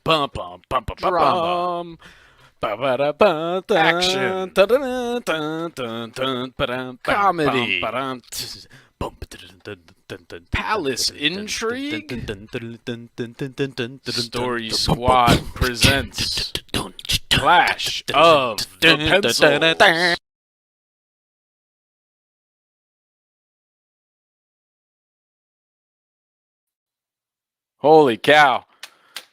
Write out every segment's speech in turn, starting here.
Bum bum bum bum Drama. bum. Action. Comedy. Palace intrigue. Story Squad presents Clash of the Pencils. Holy cow.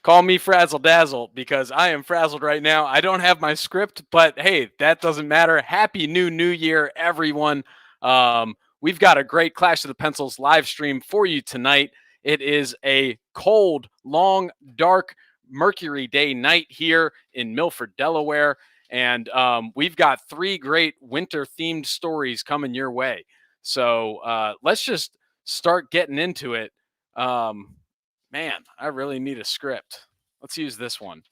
Call me Frazzle Dazzle because I am frazzled right now. I don't have my script, but hey, that doesn't matter. Happy New Year, everyone. We've got a great Clash of the Pencils live stream for you tonight. It is a cold, long, dark Mercury Day night here in Milford, Delaware. And we've got 3 great winter-themed stories coming your way. So let's just start getting into it. Man, I really need a script. Let's use this one.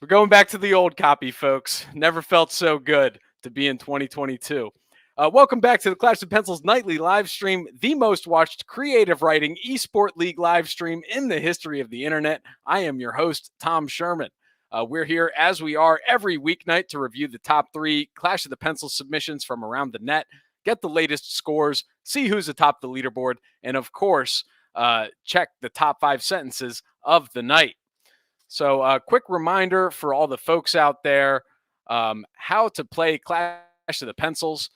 We're going back to the old copy, folks. Never felt so good to be in 2022. Welcome back to the Clash of Pencils nightly live stream, the most watched creative writing esport league live stream in the history of the internet. I am your host, Tom Sherman. We're here as we are every weeknight to review the top 3 Clash of the Pencils submissions from around the net, get the latest scores, see who's atop the leaderboard, and of course, check the top 5 sentences of the night. So a quick reminder for all the folks out there, how to play Clash of the Pencils.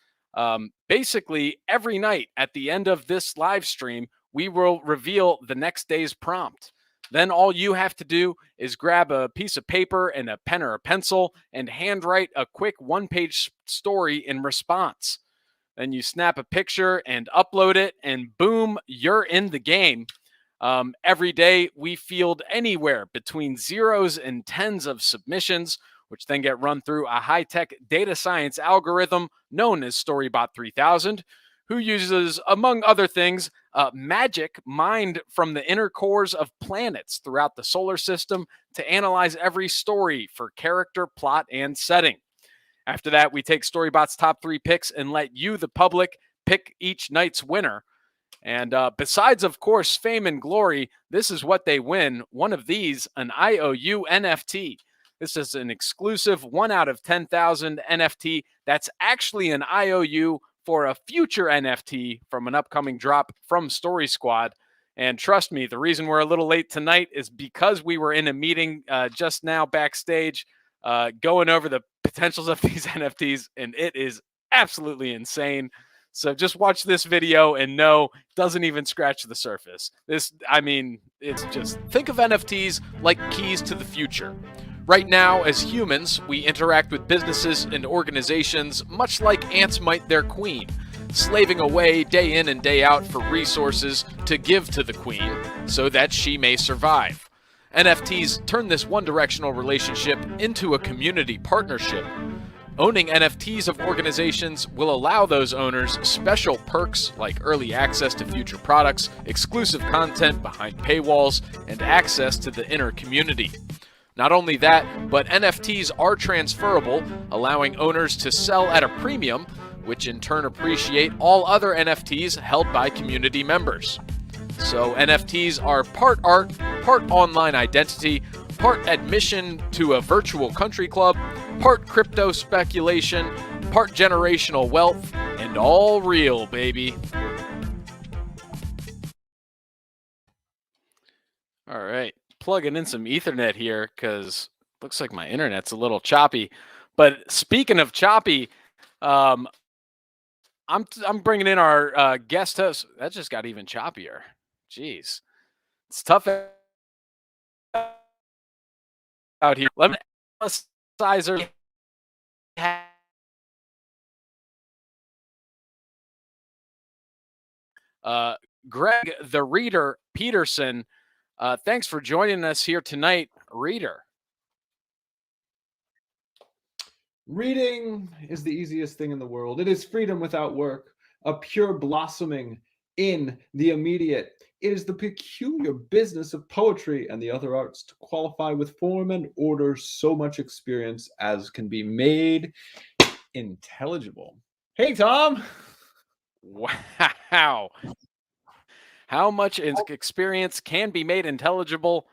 Basically, every night at the end of this live stream, we will reveal the next day's prompt. Then all you have to do is grab a piece of paper and a pen or a pencil and handwrite a quick 1-page story in response. Then you snap a picture and upload it, and boom, you're in the game. Every day, we field anywhere between 0s and 10s of submissions, which then get run through a high-tech data science algorithm known as Storybot 3000, who uses, among other things, magic mined from the inner cores of planets throughout the solar system to analyze every story for character, plot, and setting. After that, we take Storybot's top 3 picks and let you, the public, pick each night's winner. And besides, of course, fame and glory, this is what they win. One of these, an IOU NFT. This is an exclusive 1 out of 10,000 NFT that's actually an IOU for a future NFT from an upcoming drop from Story Squad. And trust me, the reason we're a little late tonight is because we were in a meeting just now backstage going over the potentials of these NFTs, and it is absolutely insane. So just watch this video and know it doesn't even scratch the surface. It's just, think of NFTs like keys to the future. Right now, as humans, we interact with businesses and organizations much like ants might their queen, slaving away day in and day out for resources to give to the queen so that she may survive. NFTs turn this one-directional relationship into a community partnership. Owning NFTs of organizations will allow those owners special perks like early access to future products, exclusive content behind paywalls, and access to the inner community. Not only that, but NFTs are transferable, allowing owners to sell at a premium, which in turn appreciate all other NFTs held by community members. So NFTs are part art, part online identity, part admission to a virtual country club, part crypto speculation, part generational wealth, and all real, baby. All right, plugging in some Ethernet here because looks like my internet's a little choppy. But speaking of choppy, I'm bringing in our guest host. That just got even choppier. Jeez, it's tough out here. Let me sizer. Greg, the Reader Peterson, thanks for joining us here tonight, Reader. Reading is the easiest thing in the world. It is freedom without work, a pure blossoming in the immediate. It is the peculiar business of poetry and the other arts to qualify with form and order so much experience as can be made intelligible. Hey, Tom. Wow. How much experience can be made intelligible?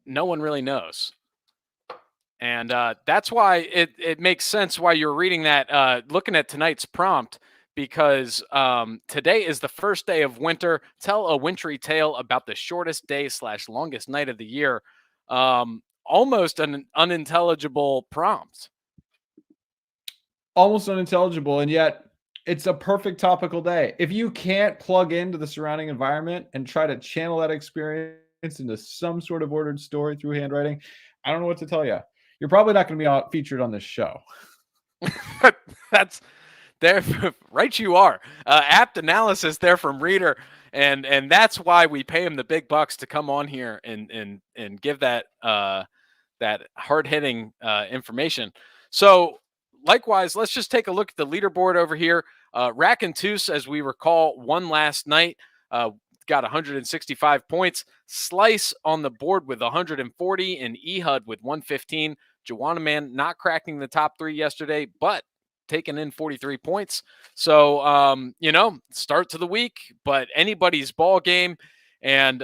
no one really knows. And that's why it makes sense why you're reading that, looking at tonight's prompt, because today is the first day of winter. Tell a wintry tale about the shortest day / longest night of the year. Almost an unintelligible prompt. Almost unintelligible, and yet it's a perfect topical day. If you can't plug into the surrounding environment and try to channel that experience into some sort of ordered story through handwriting, I don't know what to tell you. You're probably not going to be featured on this show. That's there, right? You are apt analysis there from Reader, and that's why we pay him the big bucks to come on here and give that that hard hitting information. So likewise, let's just take a look at the leaderboard over here. Rack and Toos, as we recall, won last night. Got 165 points. Slice on the board with 140, and Ehud with 115. Joanna Man not cracking the top 3 yesterday, but taking in 43 points. So, start to the week, but anybody's ball game. And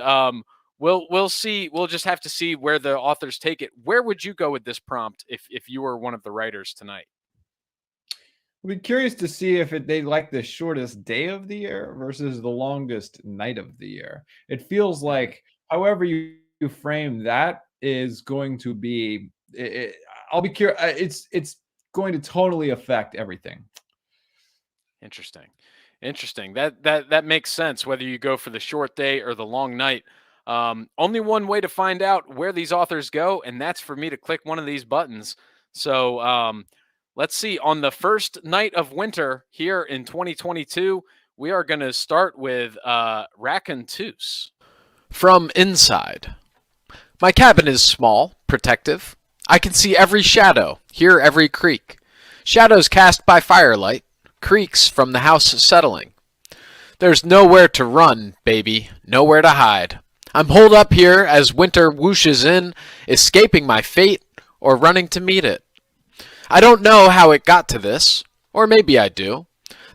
we'll see. We'll just have to see where the authors take it. Where would you go with this prompt if you were one of the writers tonight? I'd be curious to see if they like the shortest day of the year versus the longest night of the year. It feels like, however you frame that, is going to be. I'll be curious. It's going to totally affect everything. Interesting. That makes sense. Whether you go for the short day or the long night. Only one way to find out where these authors go, and that's for me to click one of these buttons. So. Let's see. On the first night of winter here in 2022, we are going to start with Rack and Toos. From inside. My cabin is small, protective. I can see every shadow, hear every creak. Shadows cast by firelight, creaks from the house settling. There's nowhere to run, baby, nowhere to hide. I'm holed up here as winter whooshes in, escaping my fate or running to meet it. I don't know how it got to this, or maybe I do.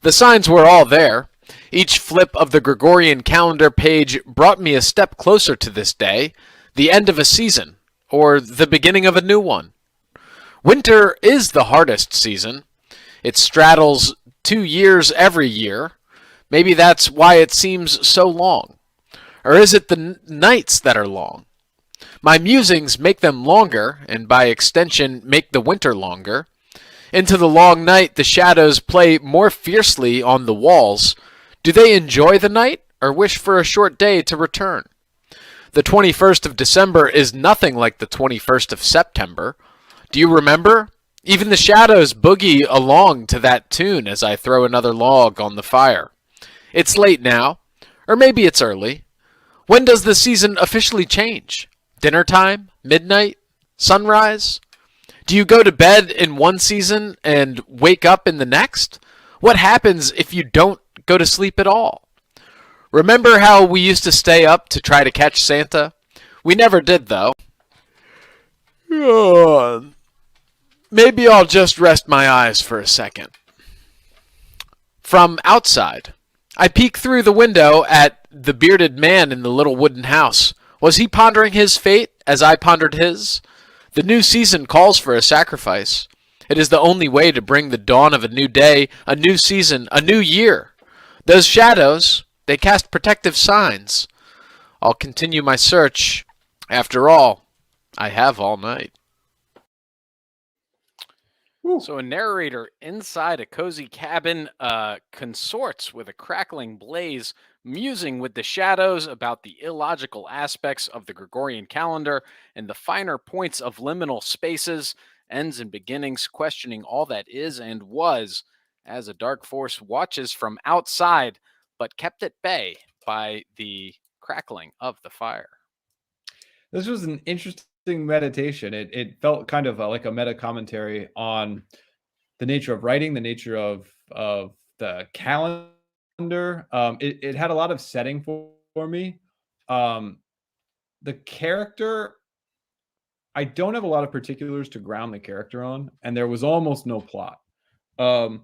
The signs were all there. Each flip of the Gregorian calendar page brought me a step closer to this day, the end of a season, or the beginning of a new one. Winter is the hardest season. It straddles 2 years every year. Maybe that's why it seems so long. Or is it the nights that are long? My musings make them longer, and by extension make the winter longer. Into the long night the shadows play more fiercely on the walls. Do they enjoy the night, or wish for a short day to return? The 21st of December is nothing like the 21st of September. Do you remember? Even the shadows boogie along to that tune as I throw another log on the fire. It's late now, or maybe it's early. When does the season officially change? Dinner time? Midnight? Sunrise? Do you go to bed in one season and wake up in the next? What happens if you don't go to sleep at all? Remember how we used to stay up to try to catch Santa? We never did, though. Maybe I'll just rest my eyes for a second. From outside, I peek through the window at the bearded man in the little wooden house. Was he pondering his fate as I pondered his? The new season calls for a sacrifice. It is the only way to bring the dawn of a new day, a new season, a new year. Those shadows, they cast protective signs. I'll continue my search. After all, I have all night. So a narrator inside a cozy cabin consorts with a crackling blaze, musing with the shadows about the illogical aspects of the Gregorian calendar and the finer points of liminal spaces, ends and beginnings, questioning all that is and was, as a dark force watches from outside, but kept at bay by the crackling of the fire. This was an interesting meditation. It felt kind of like a meta commentary on the nature of writing, the nature of the calendar. It had a lot of setting for me. The character, I don't have a lot of particulars to ground the character on, and there was almost no plot. The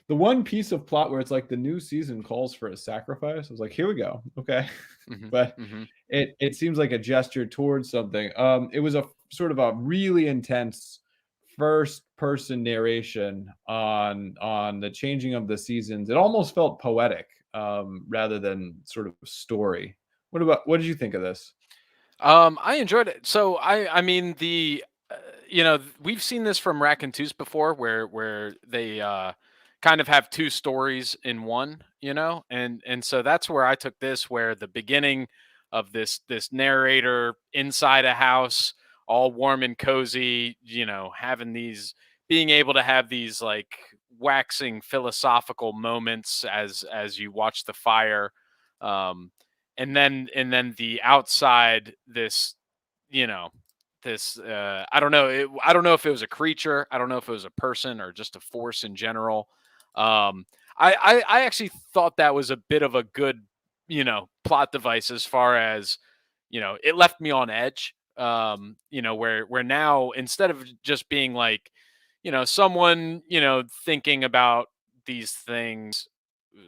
one piece of plot where it's like the new season calls for a sacrifice. I was like, here we go. Okay. Mhm, But mhm. it seems like a gesture towards something. It was a sort of a really intense first person narration on the changing of the seasons. It almost felt poetic rather than sort of story. What did you think of this? I enjoyed it. So I mean we've seen this from Rack and Tooth before, where they kind of have two stories in one, and so that's where I took this, where the beginning of this narrator inside a house, all warm and cozy, having these, being able to have these like waxing philosophical moments as you watch the fire. Um, and then the outside, this you know this I don't know if it was a creature, I don't know if it was a person or just a force in general. I actually thought that was a bit of a good plot device, as far as it left me on edge. Where now, instead of just being like someone thinking about these things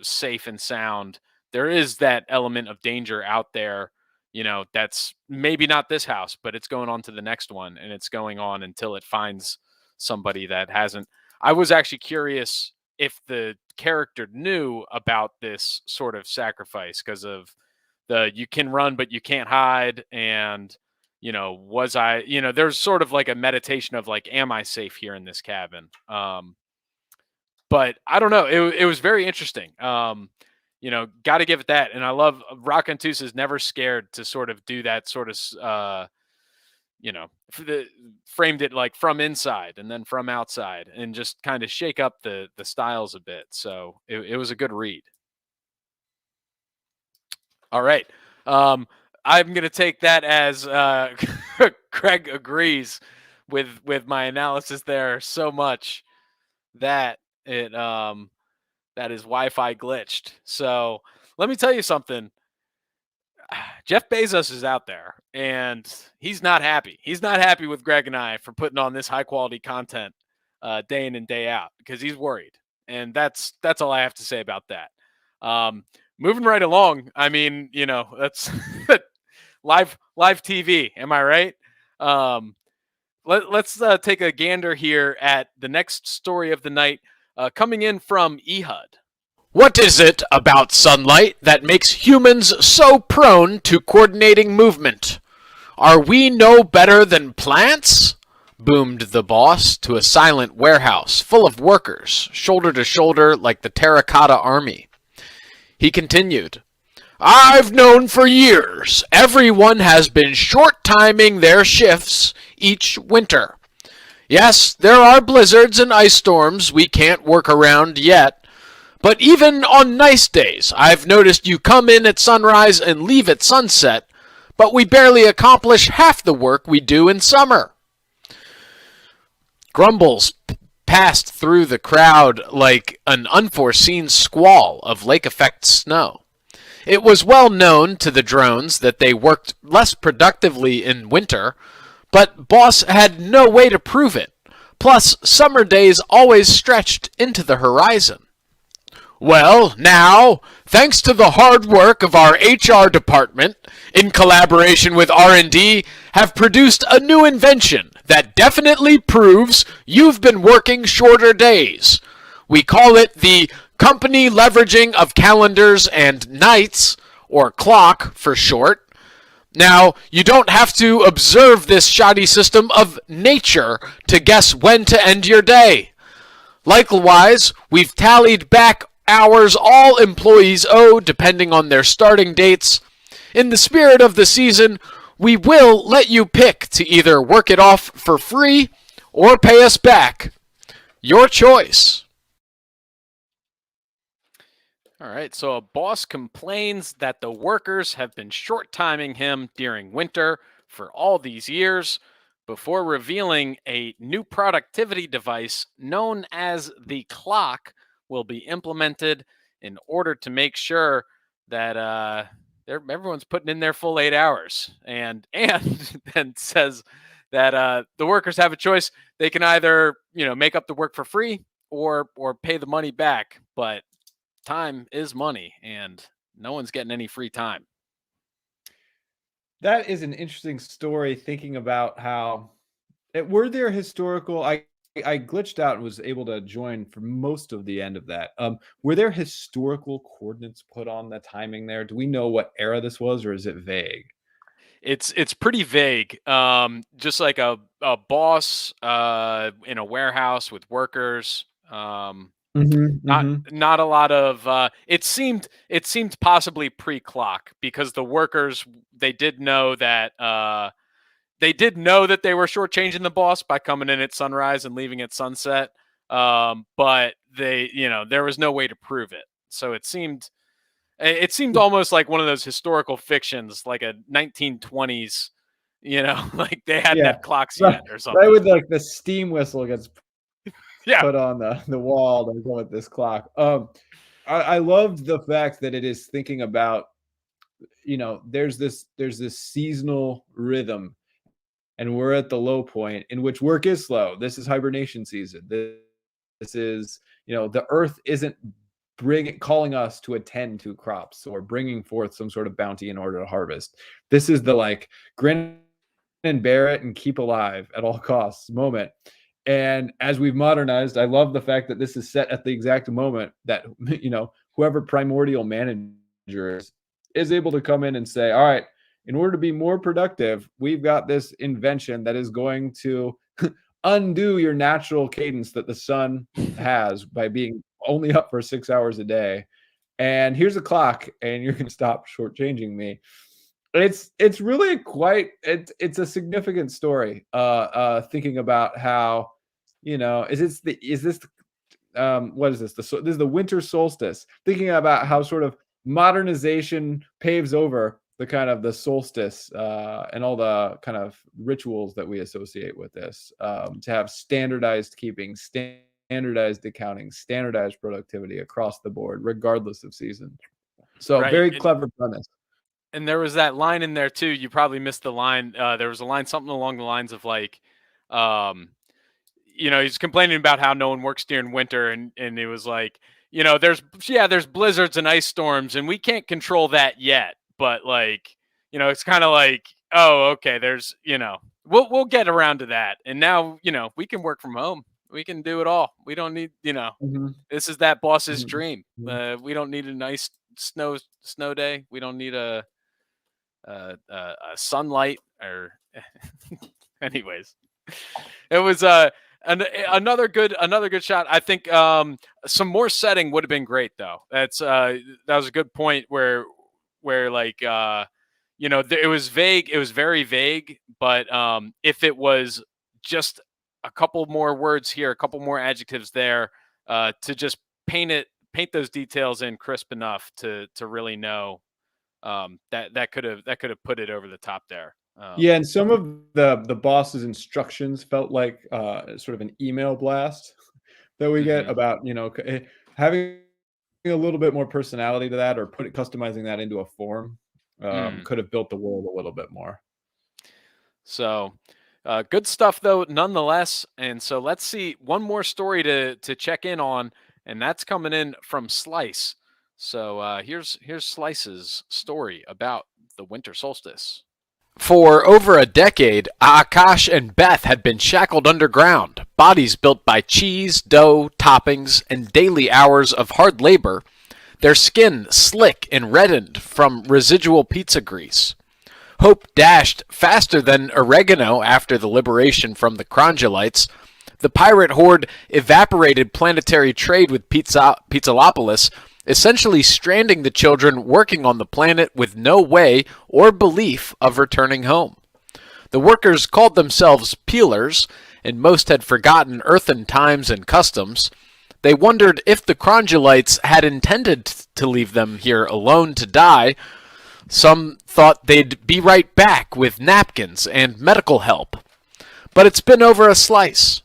safe and sound, there is that element of danger out there, that's maybe not this house, but it's going on to the next one, and it's going on until it finds somebody that hasn't. I was actually curious if the character knew about this sort of sacrifice, because of the you can run but you can't hide, and was I, there's sort of like a meditation of like, am I safe here in this cabin? But I don't know. It was very interesting. Got to give it that. And I love Rock and Tooth is never scared to sort of do that sort of, framed it like from inside and then from outside, and just kind of shake up the styles a bit. So it was a good read. All right. I'm going to take that as Craig agrees with my analysis there so much that it that his Wi-Fi glitched. So let me tell you something. Jeff Bezos is out there, and he's not happy. He's not happy with Greg and I for putting on this high quality content day in and day out, because he's worried. And that's all I have to say about that. Moving right along. I mean, that's live TV. Am I right? Let's take a gander here at the next story of the night, coming in from Ehud. What is it about sunlight that makes humans so prone to coordinating movement? Are we no better than plants? Boomed the boss to a silent warehouse full of workers, shoulder to shoulder like the terracotta army. He continued, I've known for years everyone has been short-timing their shifts each winter. Yes, there are blizzards and ice storms we can't work around yet, but even on nice days, I've noticed you come in at sunrise and leave at sunset, but we barely accomplish half the work we do in summer. Grumbles passed through the crowd like an unforeseen squall of lake effect snow. It was well known to the drones that they worked less productively in winter, but Boss had no way to prove it. Plus, summer days always stretched into the horizon. Well, now, thanks to the hard work of our HR department, in collaboration with R&D, have produced a new invention that definitely proves you've been working shorter days. We call it the Company Leveraging of Calendars and Nights, or CLOCK for short. Now, you don't have to observe this shoddy system of nature to guess when to end your day. Likewise, we've tallied back hours all employees owe depending on their starting dates. In the spirit of the season, we will let you pick to either work it off for free or pay us back. Your choice. All right, so a boss complains that the workers have been short-timing him during winter for all these years, before revealing a new productivity device known as the clock will be implemented in order to make sure that everyone's putting in their full 8 hours, and then says that the workers have a choice. They can either make up the work for free, or pay the money back, but time is money, and no one's getting any free time. That is an interesting story, thinking about how were there historical. I glitched out and was able to join for most of the end of that. Were there historical coordinates put on the timing there? Do we know what era this was, or is it vague? It's pretty vague. Just like a boss in a warehouse with workers. Not a lot of. It seemed possibly pre-clock, because the workers, they did know that they were shortchanging the boss by coming in at sunrise and leaving at sunset. But they, there was no way to prove it. So it seemed almost like one of those historical fictions, like a 1920s, like they hadn't had clocks yet or something. Right, with like the steam whistle gets yeah. put on the wall to go with this clock. I loved the fact that it is thinking about, there's this seasonal rhythm, and we're at the low point in which work is slow. This is hibernation season. This is, the earth isn't calling us to attend to crops or bringing forth some sort of bounty in order to harvest. This is the like grin and bear it and keep alive at all costs moment. And as we've modernized, I love the fact that this is set at the exact moment that, whoever primordial manager is able to come in and say, all right, in order to be more productive, we've got this invention that is going to undo your natural cadence that the sun has by being only up for 6 hours a day. And here's a clock, and you're going to stop shortchanging me. It's really quite, it's a significant story. Thinking about how, what is this? This is the winter solstice. Thinking about how sort of modernization paves over the kind of the solstice and all the kind of rituals that we associate with this, to have standardized keeping, standardized accounting, standardized productivity across the board, regardless of season. So right. Very clever premise. And there was that line in there too. You probably missed the line. There was a line, something along the lines of like, he's complaining about how no one works during winter, and it was like, there's blizzards and ice storms, and we can't control that yet. But like, it's kind of like, oh, okay, there's, we'll get around to that. And now, we can work from home. We can do it all. We don't need, this is that boss's dream. We don't need a nice snow day. We don't need a sunlight or anyways. It was another good shot. I think some more setting would have been great though. That was a good point where like it was vague. It was very vague, but if it was just a couple more words here, a couple more adjectives there, to just paint those details in crisp enough to really know, that could have put it over the top there. And some of the boss's instructions felt like sort of an email blast that we get about, having a little bit more personality to that, or customizing that into a form, could have built the world a little bit more. So good stuff though, nonetheless. And so let's see one more story to check in on, and that's coming in from Slice. So here's Slice's story about the winter solstice. For over a decade, Akash and Beth had been shackled underground, bodies built by cheese, dough, toppings, and daily hours of hard labor, their skin slick and reddened from residual pizza grease. Hope dashed faster than oregano after the liberation from the Krongelites. The pirate horde evaporated planetary trade with Pizzalopolis, essentially stranding the children working on the planet with no way or belief of returning home. The workers called themselves peelers, and most had forgotten earthen times and customs. They wondered if the Krongelites had intended to leave them here alone to die. Some thought they'd be right back with napkins and medical help. But it's been over a slice.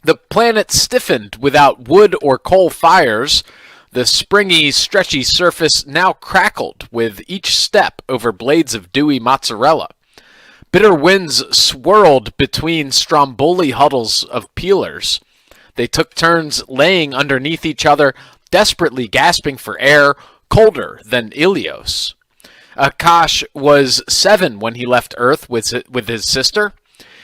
The planet stiffened without wood or coal fires. The springy, stretchy surface now crackled with each step over blades of dewy mozzarella. Bitter winds swirled between Stromboli huddles of peelers. They took turns laying underneath each other, desperately gasping for air, colder than Ilios. Akash was 7 when he left Earth with his sister.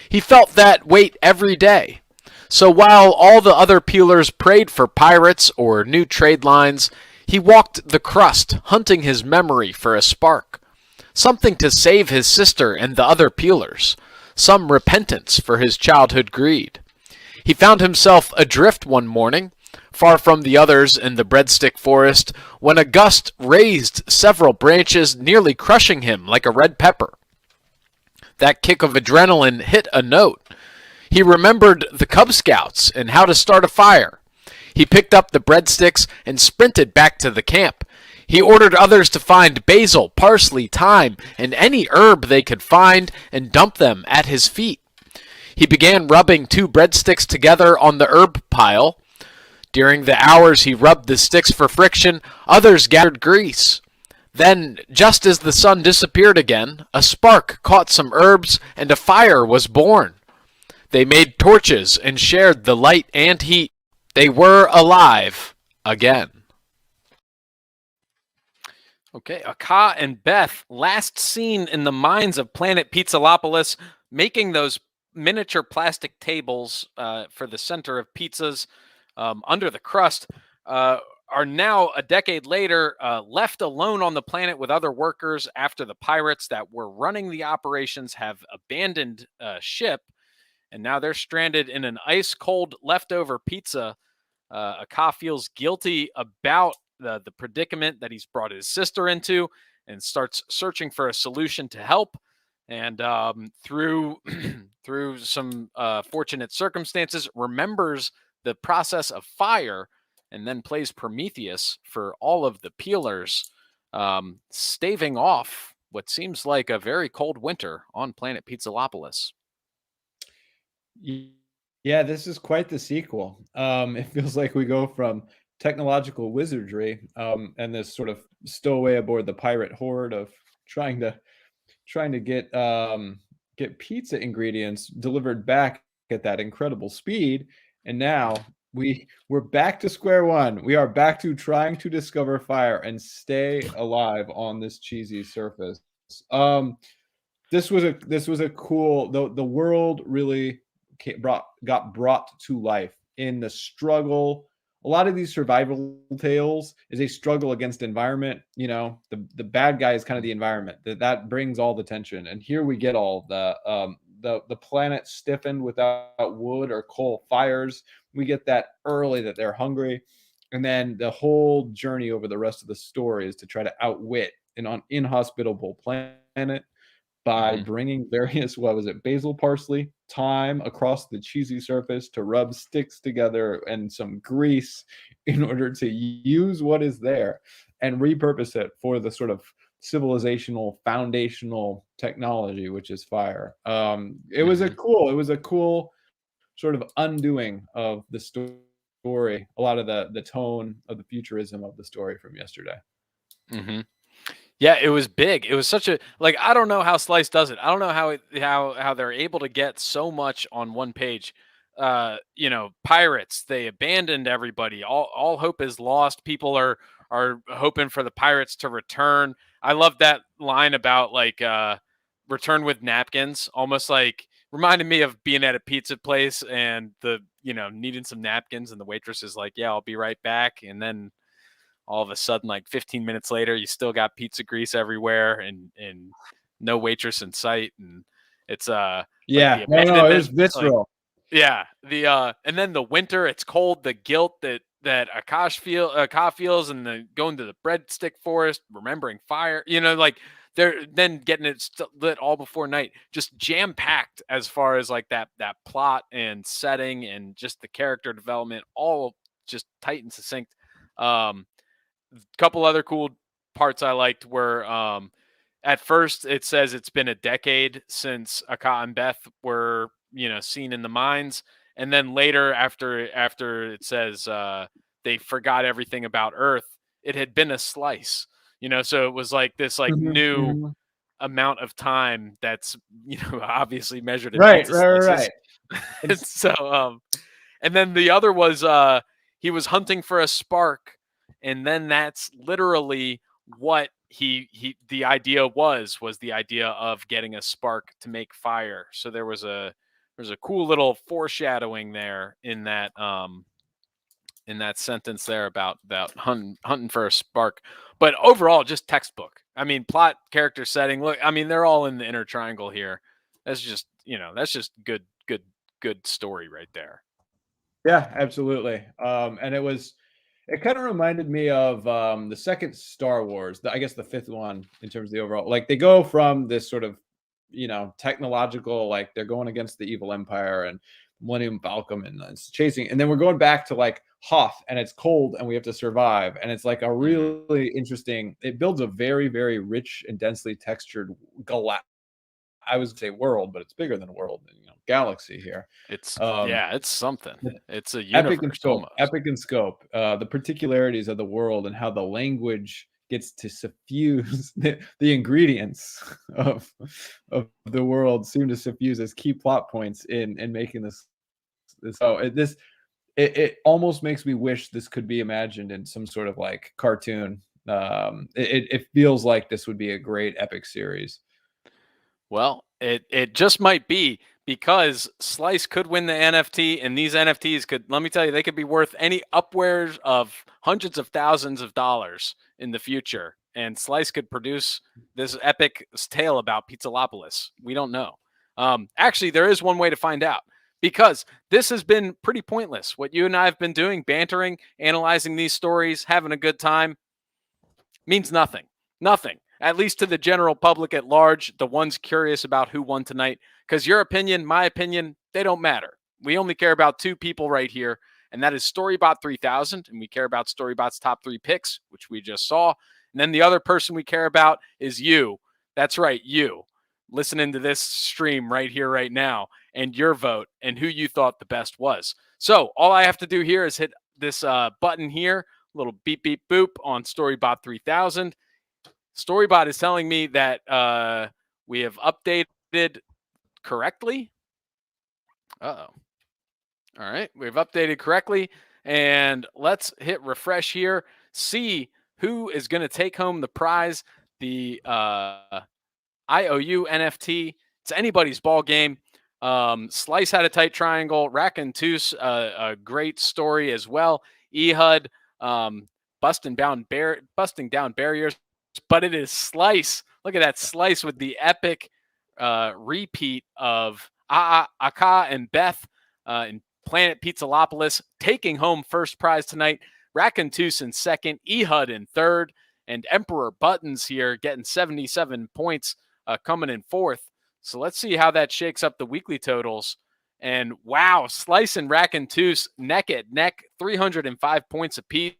He felt that weight every day. So while all the other peelers prayed for pirates or new trade lines, he walked the crust, hunting his memory for a spark. Something to save his sister and the other peelers. Some repentance for his childhood greed. He found himself adrift one morning, far from the others in the breadstick forest, when a gust raised several branches, nearly crushing him like a red pepper. That kick of adrenaline hit a note. He remembered the Cub Scouts and how to start a fire. He picked up the breadsticks and sprinted back to the camp. He ordered others to find basil, parsley, thyme, and any herb they could find and dump them at his feet. He began rubbing 2 breadsticks together on the herb pile. During the hours he rubbed the sticks for friction, others gathered grease. Then, just as the sun disappeared again, a spark caught some herbs and a fire was born. They made torches and shared the light and heat. They were alive again. Okay, Aka and Beth, last seen in the mines of planet Pizzalopolis, making those miniature plastic tables for the center of pizzas under the crust, are now, a decade later, left alone on the planet with other workers after the pirates that were running the operations have abandoned ship, and now they're stranded in an ice-cold leftover pizza. Aka feels guilty about the predicament that he's brought his sister into and starts searching for a solution to help. And through some fortunate circumstances, remembers the process of fire and then plays Prometheus for all of the peelers, staving off what seems like a very cold winter on planet Pizzalopolis. Yeah, this is quite the sequel. It feels like we go from technological wizardry and this sort of stowaway aboard the pirate horde of trying to get pizza ingredients delivered back at that incredible speed, and now we're back to square one. We are back to trying to discover fire and stay alive on this cheesy surface. This was a cool. The world really got brought to life in the struggle. A lot of these survival tales is a struggle against environment. You know, the bad guy is kind of the environment that brings all the tension. And here we get all the planet stiffened without wood or coal fires. We get that early that they're hungry. And then the whole journey over the rest of the story is to try to outwit an inhospitable planet by bringing various, basil, parsley, thyme across the cheesy surface to rub sticks together and some grease in order to use what is there and repurpose it for the sort of civilizational foundational technology, which is fire. It was a cool sort of undoing of the story, a lot of the tone of the futurism of the story from yesterday. Yeah, it was big. It was such a, like, I don't know how Slice does it. I don't know how they're able to get so much on one page. You know, pirates, they abandoned everybody. All hope is lost. People are hoping for the pirates to return. I love that line about like return with napkins, almost like reminded me of being at a pizza place and needing some napkins, and the waitress is like, "Yeah, I'll be right back," and then all of a sudden, like 15 minutes later, you still got pizza grease everywhere and no waitress in sight. And it's it was visceral. And then the winter, it's cold, the guilt that Aka feels, and the going to the breadstick forest, remembering fire, like they're then getting it lit all before night, just jam packed as far as like that plot and setting and just the character development, all just tight and succinct. Couple other cool parts I liked were at first it says it's been a decade since Aka and Beth were seen in the mines, and then later after it says they forgot everything about Earth, it had been a slice, so it was like this new amount of time that's obviously measured in right. So And then the other was he was hunting for a spark, and then that's literally what the idea was the idea of getting a spark to make fire. So there's a cool little foreshadowing there in that sentence there about hunting for a spark. But overall, just textbook. I mean, plot, character, setting. Look, I mean, they're all in the inner triangle here. That's just good story right there. Yeah, absolutely. And it kind of reminded me of the second Star Wars, I guess the fifth one in terms of the overall. Like they go from this sort of, technological, like they're going against the evil empire and Millennium Falcon and it's chasing, and then we're going back to like Hoth and it's cold and we have to survive. And it's like a really interesting, it builds a very, very rich and densely textured I was say world, but it's bigger than a world, galaxy here. It's it's something. It's a Epic in universe scope. almost. Epic in scope. The particularities of the world and how the language gets to suffuse the ingredients of the world seem to suffuse as key plot points in making this. So it almost makes me wish this could be imagined in some sort of like cartoon. It feels like this would be a great epic series. Well, it just might be, because Slice could win the NFT, and these NFTs could, let me tell you, they could be worth any upwards of hundreds of thousands of dollars in the future. And Slice could produce this epic tale about Pizzalopolis. We don't know. Actually, there is one way to find out, because this has been pretty pointless. What you and I have been doing, bantering, analyzing these stories, having a good time, means nothing. Nothing. At least to the general public at large, the ones curious about who won tonight. Because your opinion, my opinion, they don't matter. We only care about two people right here, and that is Storybot 3000, and we care about Storybot's top 3 picks, which we just saw. And then the other person we care about is you. That's right, you. Listening to this stream right here, right now, and your vote and who you thought the best was. So all I have to do here is hit this button here, a little beep, beep, boop on Storybot 3000. Storybot is telling me that we have updated correctly. Uh-oh. All right, we've updated correctly. And let's hit refresh here. See who is going to take home the prize, the IOU NFT. It's anybody's ball game. Slice had a tight triangle. Racontus, a great story as well. Ehud, busting down barriers. But it is Slice. Look at that Slice with the epic repeat of Aka and Beth in Planet Pizzalopolis, taking home first prize tonight. Racontus in second, Ehud in third, and Emperor Buttons here getting 77 points, coming in fourth. So let's see how that shakes up the weekly totals. And wow, Slice and Racontus neck at neck, 305 points apiece.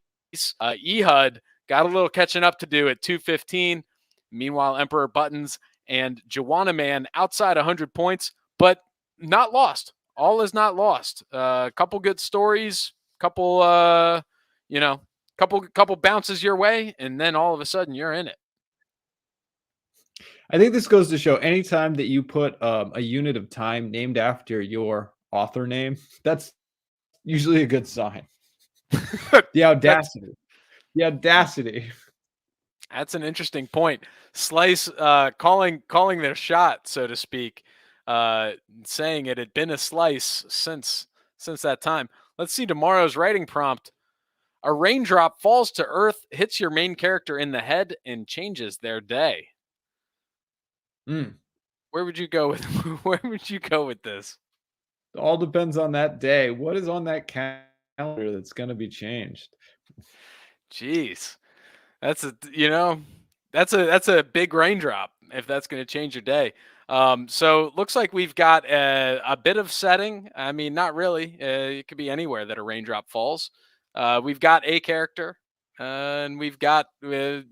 Ehud got a little catching up to do at 215. Meanwhile, Emperor Buttons and Joanna Man outside 100 points, but not lost. All is not lost. Couple good stories, couple bounces your way, and then all of a sudden you're in it. I think this goes to show anytime that you put a unit of time named after your author name, that's usually a good sign. The audacity. The audacity. That's an interesting point. Slice calling their shot, so to speak, saying it had been a Slice since that time. Let's see tomorrow's writing prompt. A raindrop falls to earth, hits your main character in the head, and changes their day. Where would you go with this? It all depends on that day. What is on that calendar that's going to be changed? Jeez, that's a big raindrop if that's going to change your day. So looks like we've got a bit of setting. I mean, not really. It could be anywhere that a raindrop falls. We've got a character, and we've got a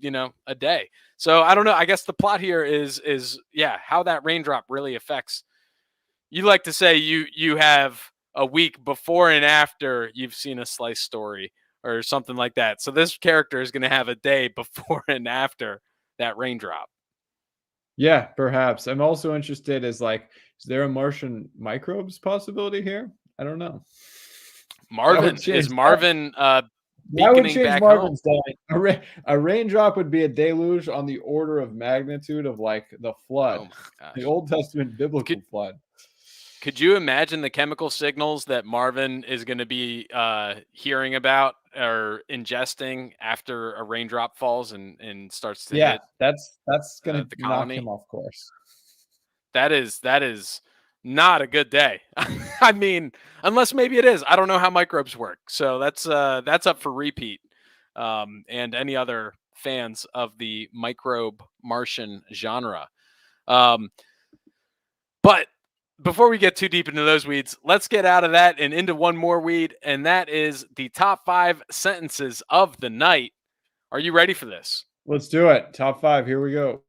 day. So I don't know. I guess the plot here is how that raindrop really affects. You like to say you have a week before and after you've seen a Slice story or something like that. So this character is going to have a day before and after that raindrop. Yeah, perhaps. I'm also interested is there a Martian microbes possibility here? I don't know. Marvin change is that. Marvin That would beaconing change back Marvin's home. day. A raindrop would be a deluge on the order of magnitude of like the flood, Oh my the gosh. Old Testament biblical flood. Could you imagine the chemical signals that Marvin is going to be hearing about or ingesting after a raindrop falls and starts to hit that's gonna the knock colony? him off course. That is not a good day. I mean, unless maybe it is. I don't know how microbes work, so that's up for repeat. And any other fans of the microbe Martian genre. But before we get too deep into those weeds, let's get out of that and into one more weed, and that is the top 5 sentences of the night. Are you ready for this? Let's do it. Top 5. Here we go.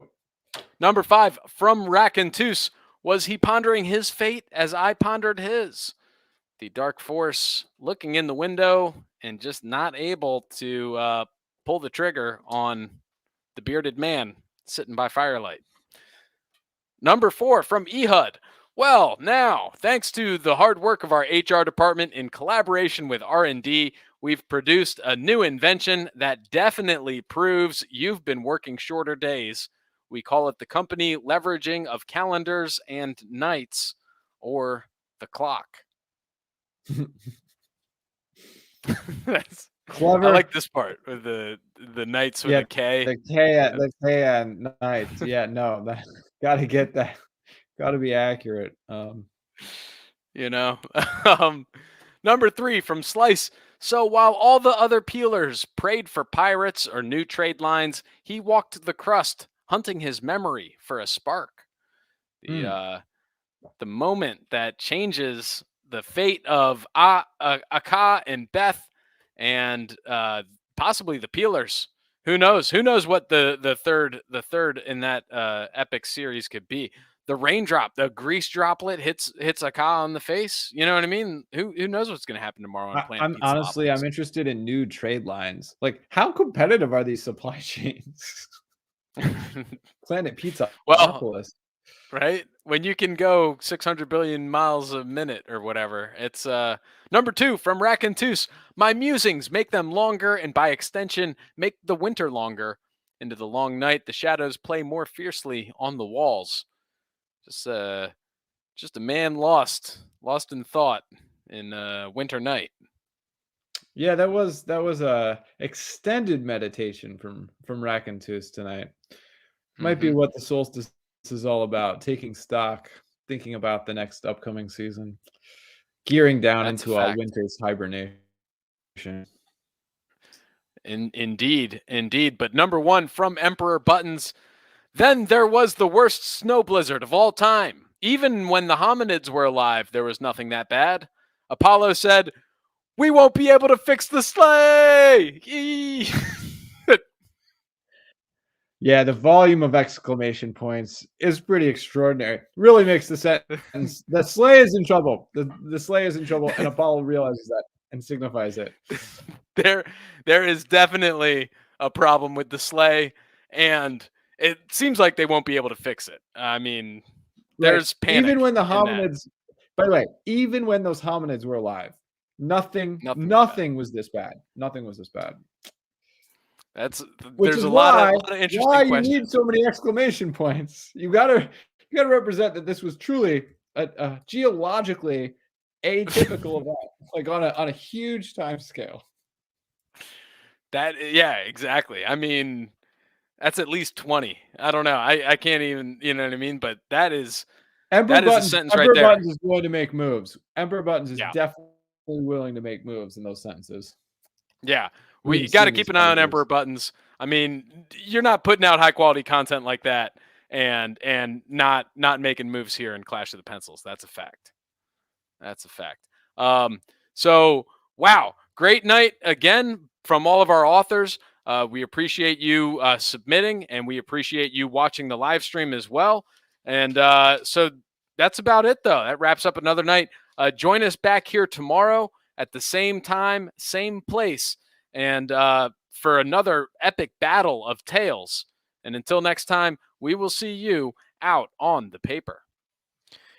Number 5, from Racontus. Was he pondering his fate as I pondered his? The dark force looking in the window and just not able to pull the trigger on the bearded man sitting by firelight. Number 4, from Ehud. Well, now, thanks to the hard work of our HR department in collaboration with R&D, we've produced a new invention that definitely proves you've been working shorter days. We call it the company leveraging of calendars and nights, or the clock. That's Clever. I like this part with the nights with the K. The K and nights. Yeah, no, that gotta get that. Gotta be accurate. Number 3, from Slice. So while all the other peelers prayed for pirates or new trade lines, he walked the crust, hunting his memory for a spark. The moment that changes the fate of Aka and Beth and possibly the peelers. Who knows? Who knows what the third in that epic series could be? The raindrop, the grease droplet hits Aka on the face. You know what I mean? Who knows what's going to happen tomorrow on Planet I'm Pizza? interested in new trade lines. Like, how competitive are these supply chains? Planet Pizza. Well, right? When you can go 600 billion miles a minute or whatever. It's number 2, from Racontus. My musings make them longer, and by extension, make the winter longer. Into the long night, the shadows play more fiercely on the walls. Just a man lost in thought in winter night. Yeah, that was a extended meditation from Racontus tonight. Might be what the solstice is all about, taking stock, thinking about the next upcoming season, gearing down into our winter's hibernation. Indeed. But number 1, from Emperor Buttons. Then there was the worst snow blizzard of all time. Even when the hominids were alive, there was nothing that bad. Apollo said, "We won't be able to fix the sleigh!" Yeah, the volume of exclamation points is pretty extraordinary. Really makes the sentence. The sleigh is in trouble. The sleigh is in trouble, and Apollo realizes that and signifies it. There is definitely a problem with the sleigh, and it seems like they won't be able to fix it. I mean, there's panic. Even when the hominids, by the way, even when those hominids were alive, nothing was this bad. Nothing was this bad. There's a lot of interesting questions. Why you need so many exclamation points? You gotta represent that this was truly a geologically atypical event, like on a huge time scale. Exactly. I mean, that's at least 20. I don't know. I can't even, you know what I mean? But that is a sentence right there. Emperor Buttons is going to make moves. Emperor Buttons is definitely willing to make moves in those sentences. Yeah. We got to keep an eye on Emperor Buttons. I mean, you're not putting out high quality content like that and not making moves here in Clash of the Pencils. That's a fact. So, wow, great night again from all of our authors. We appreciate you submitting, and we appreciate you watching the live stream as well. And so that's about it, though. That wraps up another night. Join us back here tomorrow at the same time, same place, and for another epic battle of tales. And until next time, we will see you out on the paper.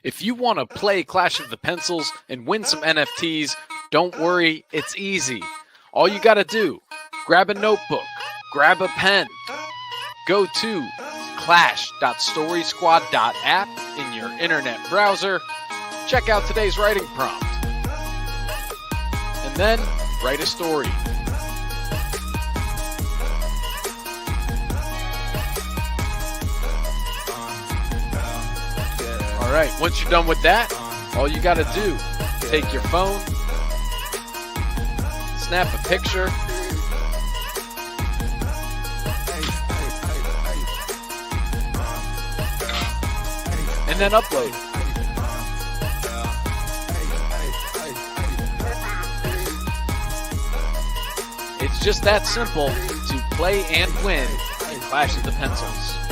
If you want to play Clash of the Pencils and win some NFTs, Don't worry, it's easy. All you gotta do, grab a notebook, grab a pen, go to clash.storysquad.app in your internet browser, check out today's writing prompt, and then write a story. Alright, once you're done with that, all you gotta do, take your phone, snap a picture, and then upload. It's just that simple to play and win in Clash of the Pencils.